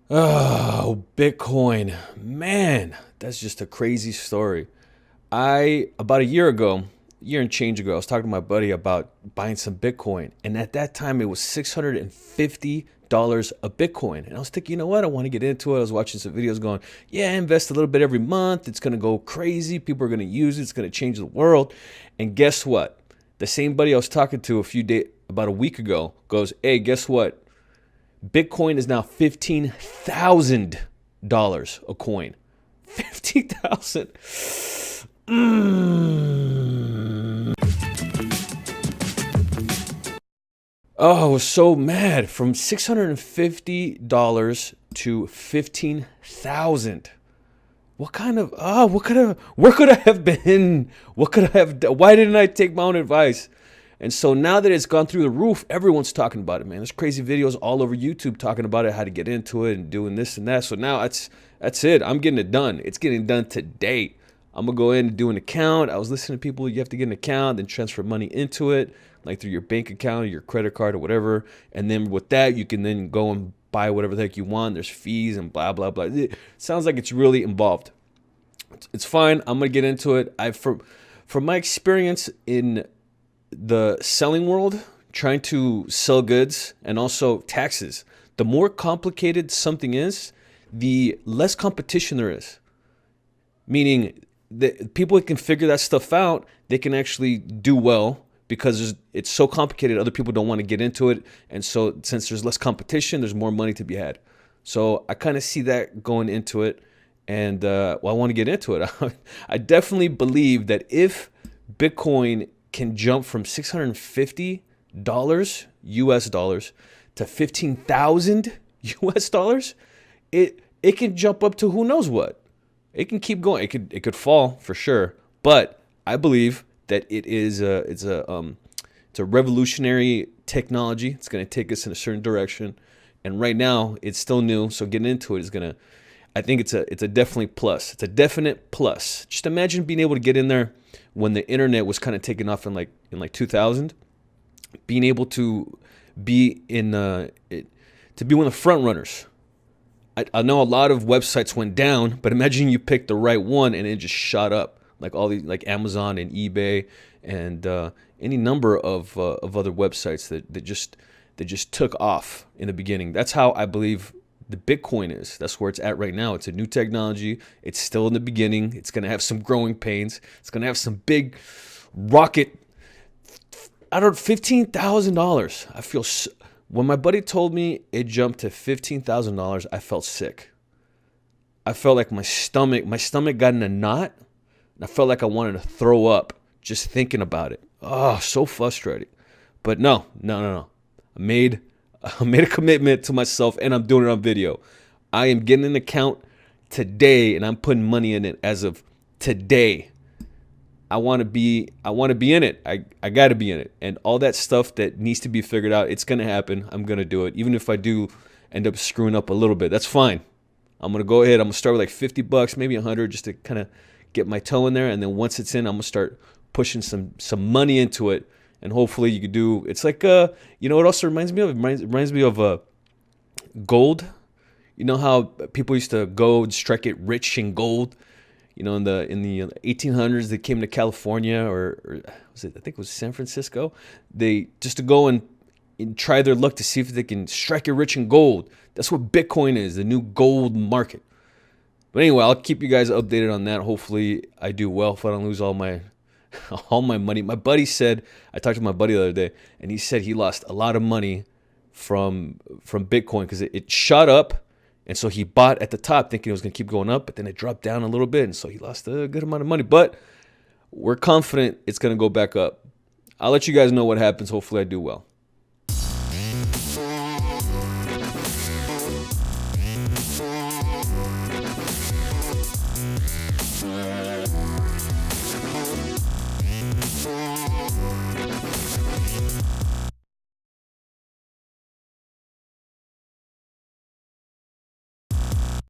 Oh, Bitcoin. Man, that's just a crazy story. About year and change ago, I was talking to my buddy about buying some Bitcoin. And at that time, it was $650 a Bitcoin. And I was thinking, you know what? I want to get into it. I was watching some videos going, yeah, invest a little bit every month. It's going to go crazy. People are going to use it. It's going to change the world. And guess what? The same buddy I was talking to about a week ago goes, hey, guess what? Bitcoin is now $15,000 a coin. 15,000. Mm. Oh, I was so mad. From $650 to 15,000. Where could I have been? What could I have done? Why didn't I take my own advice? And so now that it's gone through the roof, everyone's talking about it, man. There's crazy videos all over YouTube talking about it, how to get into it and doing this and that. So now that's it. I'm getting it done. It's getting done today. I'm gonna go in and do an account. I was listening to people, you have to get an account, then transfer money into it, like through your bank account or your credit card or whatever. And then with that, you can then go and buy whatever the heck you want. There's fees and blah, blah, blah. It sounds like it's really involved. It's fine. I'm gonna get into it. From my experience in the selling world, trying to sell goods and also taxes, the more complicated something is, the less competition there is. Meaning that people that can figure that stuff out, they can actually do well because it's so complicated. Other people don't want to get into it. And so since there's less competition, there's more money to be had. So I kind of see that going into it. And I want to get into it. I definitely believe that if Bitcoin can jump from $650 US dollars to 15,000 US dollars, it can jump up to who knows what. It can keep going. It could fall for sure, but I believe that it's a revolutionary technology. It's going to take us in a certain direction, and right now it's still new. So getting into it is gonna. I think it's a definitely plus. It's a definite plus. Just imagine being able to get in there when the internet was kind of taking off in like 2000, being able to be to be one of the front runners. I know a lot of websites went down, but imagine you picked the right one and it just shot up, like all these, like Amazon and eBay and any number of other websites that just took off in the beginning. That's how I believe the Bitcoin is. That's where it's at right now. It's a new technology. It's still in the beginning. It's going to have some growing pains. It's going to have some big rocket. I don't $15,000. When my buddy told me it jumped to $15,000, I felt sick. I felt like my stomach got in a knot, and I felt like I wanted to throw up just thinking about it. Oh, so frustrating. But no, no, no, no. I made I made a commitment to myself, and I'm doing it on video. I am getting an account today, and I'm putting money in it as of today. I want to be in it. I got to be in it. And all that stuff that needs to be figured out, it's going to happen. I'm going to do it. Even if I do end up screwing up a little bit, that's fine. I'm going to go ahead. I'm going to start with like $50, maybe 100, just to kind of get my toe in there. And then once it's in, I'm going to start pushing some money into it. And hopefully you could do, it's like, it also reminds me of, it reminds me of gold. You know how people used to go and strike it rich in gold? In the 1800s, they came to California, or was it? I think it was San Francisco. They just to go and try their luck to see if they can strike it rich in gold. That's what Bitcoin is, the new gold market. But anyway, I'll keep you guys updated on that. Hopefully, I do well if I don't lose all my all my money. My buddy said, I talked to my buddy the other day, and he said he lost a lot of money from Bitcoin because it shot up. And so he bought at the top thinking it was going to keep going up, but then it dropped down a little bit. And so he lost a good amount of money. But we're confident it's going to go back up. I'll let you guys know what happens. Hopefully I do well.